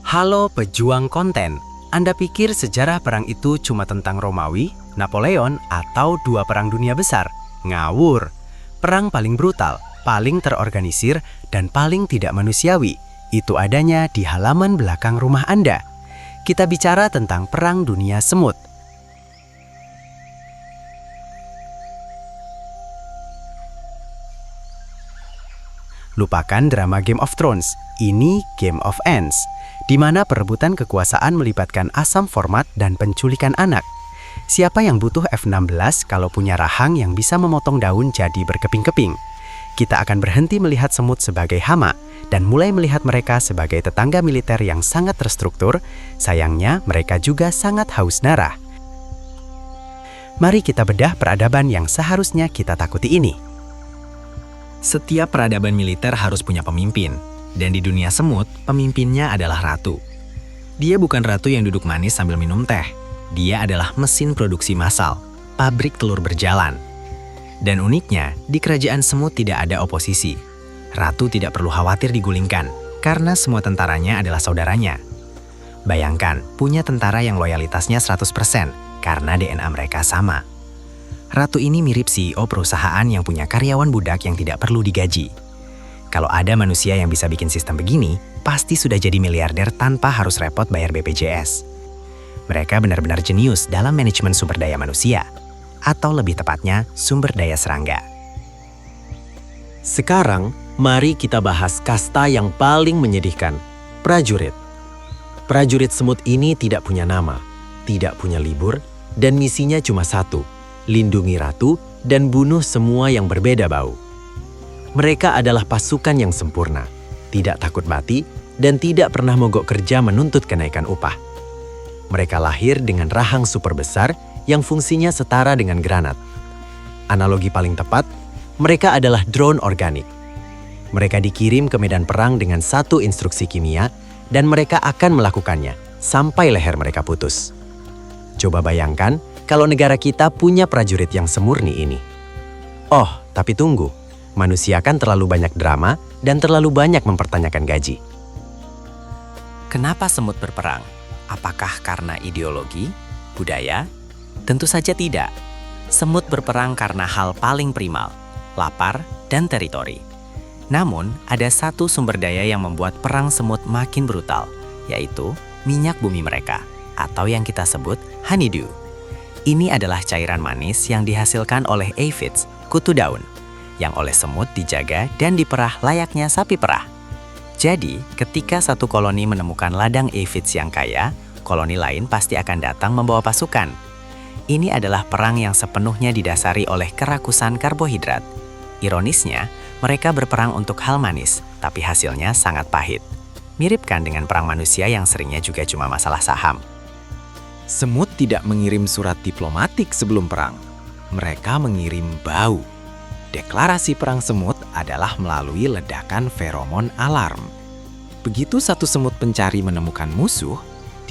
Halo pejuang konten, Anda pikir sejarah perang itu cuma tentang Romawi, Napoleon, atau dua perang dunia besar? Ngawur! Perang paling brutal, paling terorganisir, dan paling tidak manusiawi, itu adanya di halaman belakang rumah Anda. Kita bicara tentang Perang Dunia Semut. Lupakan drama Game of Thrones, ini Game of Ants, di mana perebutan kekuasaan melibatkan asam format dan penculikan anak. Siapa yang butuh F-16 kalau punya rahang yang bisa memotong daun jadi berkeping-keping? Kita akan berhenti melihat semut sebagai hama dan mulai melihat mereka sebagai tetangga militer yang sangat terstruktur. Sayangnya, mereka juga sangat haus darah. Mari kita bedah peradaban yang seharusnya kita takuti ini. Setiap peradaban militer harus punya pemimpin, dan di dunia semut, pemimpinnya adalah ratu. Dia bukan ratu yang duduk manis sambil minum teh. Dia adalah mesin produksi massal, pabrik telur berjalan. Dan uniknya, di kerajaan semut tidak ada oposisi. Ratu tidak perlu khawatir digulingkan, karena semua tentaranya adalah saudaranya. Bayangkan, punya tentara yang loyalitasnya 100%, karena DNA mereka sama. Ratu ini mirip CEO perusahaan yang punya karyawan budak yang tidak perlu digaji. Kalau ada manusia yang bisa bikin sistem begini, pasti sudah jadi miliarder tanpa harus repot bayar BPJS. Mereka benar-benar jenius dalam manajemen sumber daya manusia, atau lebih tepatnya, sumber daya serangga. Sekarang, mari kita bahas kasta yang paling menyedihkan, prajurit. Prajurit semut ini tidak punya nama, tidak punya libur, dan misinya cuma satu, lindungi ratu dan bunuh semua yang berbeda bau. Mereka adalah pasukan yang sempurna, tidak takut mati, dan tidak pernah mogok kerja menuntut kenaikan upah. Mereka lahir dengan rahang super besar yang fungsinya setara dengan granat. Analogi paling tepat, mereka adalah drone organik. Mereka dikirim ke medan perang dengan satu instruksi kimia, dan mereka akan melakukannya sampai leher mereka putus. Coba bayangkan kalau negara kita punya prajurit yang semurni ini. Oh, tapi tunggu. Manusia kan terlalu banyak drama dan terlalu banyak mempertanyakan gaji. Kenapa semut berperang? Apakah karena ideologi, budaya? Tentu saja tidak. Semut berperang karena hal paling primal, lapar dan teritori. Namun, ada satu sumber daya yang membuat perang semut makin brutal, yaitu minyak bumi mereka, atau yang kita sebut honeydew. Ini adalah cairan manis yang dihasilkan oleh aphids, kutu daun, yang oleh semut dijaga dan diperah layaknya sapi perah. Jadi, ketika satu koloni menemukan ladang aphids yang kaya, koloni lain pasti akan datang membawa pasukan. Ini adalah perang yang sepenuhnya didasari oleh kerakusan karbohidrat. Ironisnya, mereka berperang untuk hal manis, tapi hasilnya sangat pahit. Mirip kan dengan perang manusia yang seringnya juga cuma masalah saham. Semut tidak mengirim surat diplomatik sebelum perang. Mereka mengirim bau. Deklarasi perang semut adalah melalui ledakan feromon alarm. Begitu satu semut pencari menemukan musuh,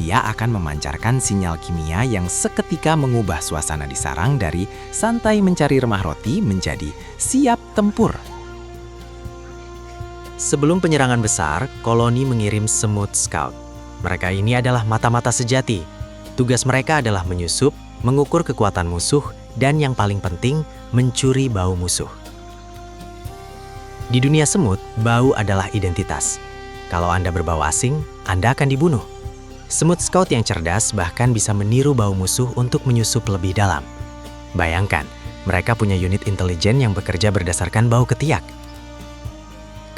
dia akan memancarkan sinyal kimia yang seketika mengubah suasana di sarang dari santai mencari remah roti menjadi siap tempur. Sebelum penyerangan besar, koloni mengirim semut scout. Mereka ini adalah mata-mata sejati. Tugas mereka adalah menyusup, mengukur kekuatan musuh, dan yang paling penting, mencuri bau musuh. Di dunia semut, bau adalah identitas. Kalau Anda berbau asing, Anda akan dibunuh. Semut scout yang cerdas bahkan bisa meniru bau musuh untuk menyusup lebih dalam. Bayangkan, mereka punya unit intelijen yang bekerja berdasarkan bau ketiak.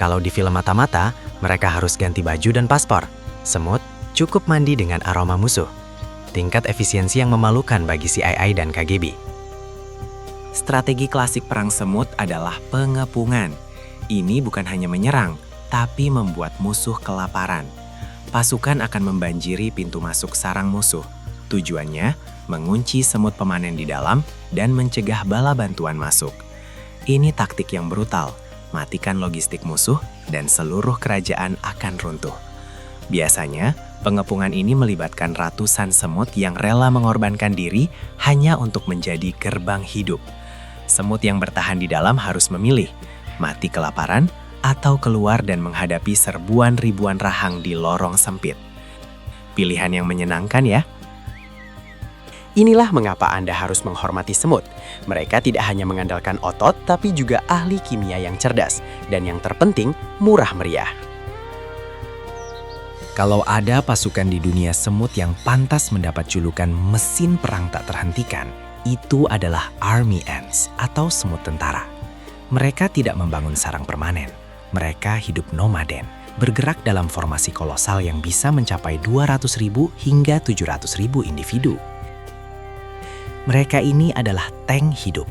Kalau di film mata-mata, mereka harus ganti baju dan paspor. Semut cukup mandi dengan aroma musuh. Tingkat efisiensi yang memalukan bagi CIA dan KGB. Strategi klasik perang semut adalah pengepungan. Ini bukan hanya menyerang, tapi membuat musuh kelaparan. Pasukan akan membanjiri pintu masuk sarang musuh. Tujuannya, mengunci semut pemanen di dalam dan mencegah bala bantuan masuk. Ini taktik yang brutal, matikan logistik musuh dan seluruh kerajaan akan runtuh. Biasanya, pengepungan ini melibatkan ratusan semut yang rela mengorbankan diri hanya untuk menjadi gerbang hidup. Semut yang bertahan di dalam harus memilih, mati kelaparan atau keluar dan menghadapi serbuan ribuan rahang di lorong sempit. Pilihan yang menyenangkan ya. Inilah mengapa Anda harus menghormati semut. Mereka tidak hanya mengandalkan otot, tapi juga ahli kimia yang cerdas. Dan yang terpenting, murah meriah. Kalau ada pasukan di dunia semut yang pantas mendapat julukan mesin perang tak terhentikan, itu adalah Army Ants atau semut tentara. Mereka tidak membangun sarang permanen. Mereka hidup nomaden, bergerak dalam formasi kolosal yang bisa mencapai 200.000 hingga 700.000 individu. Mereka ini adalah tank hidup.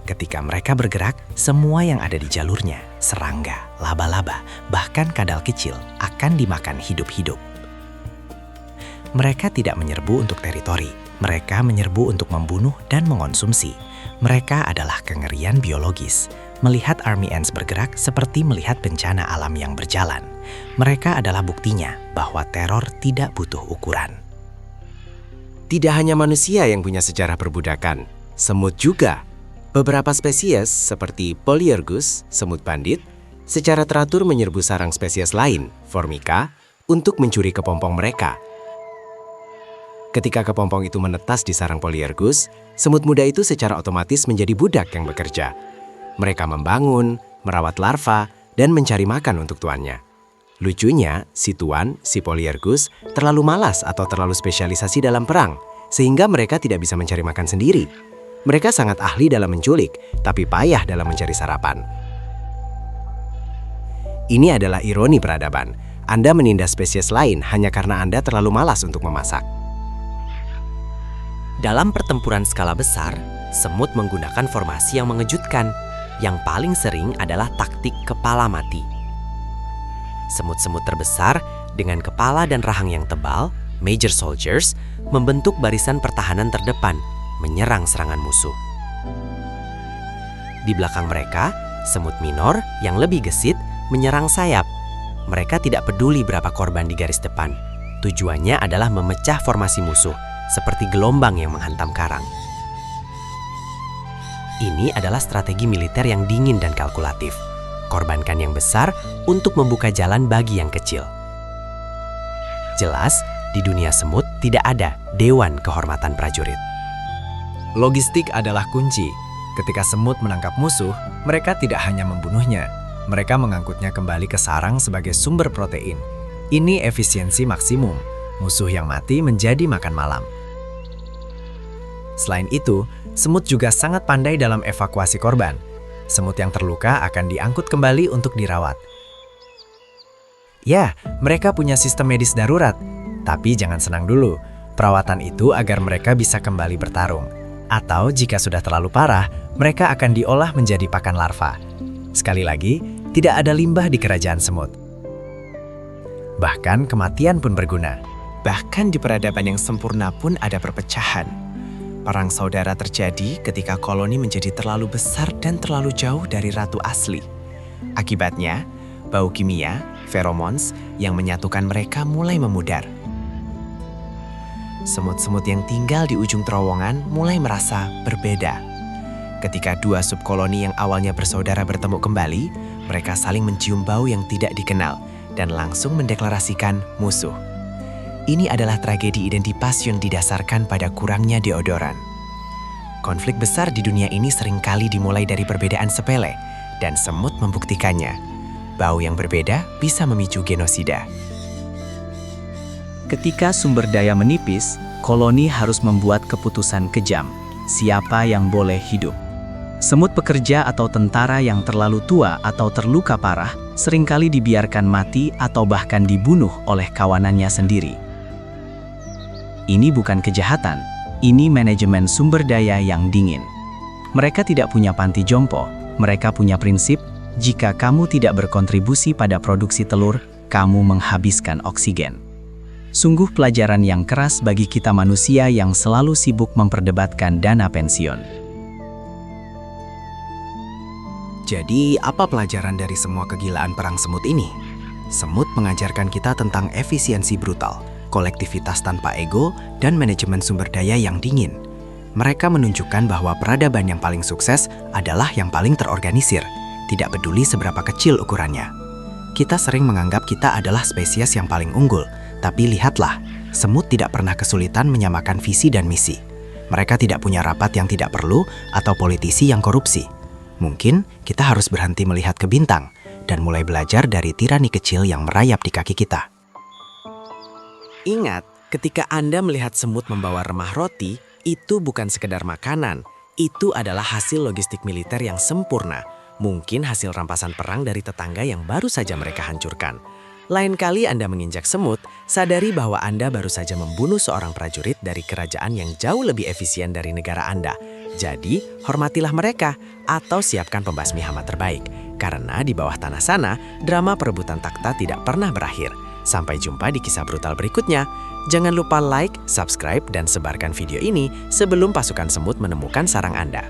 Ketika mereka bergerak, semua yang ada di jalurnya, serangga, laba-laba, bahkan kadal kecil, akan dimakan hidup-hidup. Mereka tidak menyerbu untuk teritori. Mereka menyerbu untuk membunuh dan mengonsumsi. Mereka adalah kengerian biologis. Melihat Army Ants bergerak seperti melihat bencana alam yang berjalan. Mereka adalah buktinya bahwa teror tidak butuh ukuran. Tidak hanya manusia yang punya sejarah perbudakan, semut juga. Beberapa spesies seperti Polyergus, semut bandit, secara teratur menyerbu sarang spesies lain, Formica, untuk mencuri kepompong mereka. Ketika kepompong itu menetas di sarang Polyergus, semut muda itu secara otomatis menjadi budak yang bekerja. Mereka membangun, merawat larva, dan mencari makan untuk tuannya. Lucunya, si tuan, si Polyergus, terlalu malas atau terlalu spesialisasi dalam perang, sehingga mereka tidak bisa mencari makan sendiri. Mereka sangat ahli dalam menculik, tapi payah dalam mencari sarapan. Ini adalah ironi peradaban. Anda menindas spesies lain hanya karena Anda terlalu malas untuk memasak. Dalam pertempuran skala besar, semut menggunakan formasi yang mengejutkan. Yang paling sering adalah taktik kepala mati. Semut-semut terbesar dengan kepala dan rahang yang tebal, Major Soldiers, membentuk barisan pertahanan terdepan, menyerang serangan musuh. Di belakang mereka, semut minor yang lebih gesit menyerang sayap. Mereka tidak peduli berapa korban di garis depan. Tujuannya adalah memecah formasi musuh, seperti gelombang yang menghantam karang. Ini adalah strategi militer yang dingin dan kalkulatif. Korbankan yang besar untuk membuka jalan bagi yang kecil. Jelas, di dunia semut tidak ada dewan kehormatan prajurit. Logistik adalah kunci. Ketika semut menangkap musuh, mereka tidak hanya membunuhnya. Mereka mengangkutnya kembali ke sarang sebagai sumber protein. Ini efisiensi maksimum. Musuh yang mati menjadi makan malam. Selain itu, semut juga sangat pandai dalam evakuasi korban. Semut yang terluka akan diangkut kembali untuk dirawat. Ya, mereka punya sistem medis darurat. Tapi jangan senang dulu. Perawatan itu agar mereka bisa kembali bertarung. Atau jika sudah terlalu parah, mereka akan diolah menjadi pakan larva. Sekali lagi, tidak ada limbah di kerajaan semut. Bahkan kematian pun berguna. Bahkan di peradaban yang sempurna pun ada perpecahan. Perang saudara terjadi ketika koloni menjadi terlalu besar dan terlalu jauh dari ratu asli. Akibatnya, bau kimia, pheromones, yang menyatukan mereka mulai memudar. Semut-semut yang tinggal di ujung terowongan mulai merasa berbeda. Ketika dua subkoloni yang awalnya bersaudara bertemu kembali, mereka saling mencium bau yang tidak dikenal dan langsung mendeklarasikan musuh. Ini adalah tragedi identitas yang didasarkan pada kurangnya deodoran. Konflik besar di dunia ini seringkali dimulai dari perbedaan sepele, dan semut membuktikannya. Bau yang berbeda bisa memicu genosida. Ketika sumber daya menipis, koloni harus membuat keputusan kejam. Siapa yang boleh hidup? Semut pekerja atau tentara yang terlalu tua atau terluka parah seringkali dibiarkan mati atau bahkan dibunuh oleh kawanannya sendiri. Ini bukan kejahatan, ini manajemen sumber daya yang dingin. Mereka tidak punya panti jompo, mereka punya prinsip, jika kamu tidak berkontribusi pada produksi telur, kamu menghabiskan oksigen. Sungguh pelajaran yang keras bagi kita manusia yang selalu sibuk memperdebatkan dana pensiun. Jadi, apa pelajaran dari semua kegilaan perang semut ini? Semut mengajarkan kita tentang efisiensi brutal, kolektivitas tanpa ego, dan manajemen sumber daya yang dingin. Mereka menunjukkan bahwa peradaban yang paling sukses adalah yang paling terorganisir, tidak peduli seberapa kecil ukurannya. Kita sering menganggap kita adalah spesies yang paling unggul, tapi lihatlah, semut tidak pernah kesulitan menyamakan visi dan misi. Mereka tidak punya rapat yang tidak perlu atau politisi yang korupsi. Mungkin kita harus berhenti melihat ke bintang dan mulai belajar dari tirani kecil yang merayap di kaki kita. Ingat, ketika Anda melihat semut membawa remah roti, itu bukan sekedar makanan. Itu adalah hasil logistik militer yang sempurna. Mungkin hasil rampasan perang dari tetangga yang baru saja mereka hancurkan. Lain kali Anda menginjak semut, sadari bahwa Anda baru saja membunuh seorang prajurit dari kerajaan yang jauh lebih efisien dari negara Anda. Jadi, hormatilah mereka atau siapkan pembasmi hama terbaik. Karena di bawah tanah sana, drama perebutan takhta tidak pernah berakhir. Sampai jumpa di kisah brutal berikutnya. Jangan lupa like, subscribe, dan sebarkan video ini sebelum pasukan semut menemukan sarang Anda.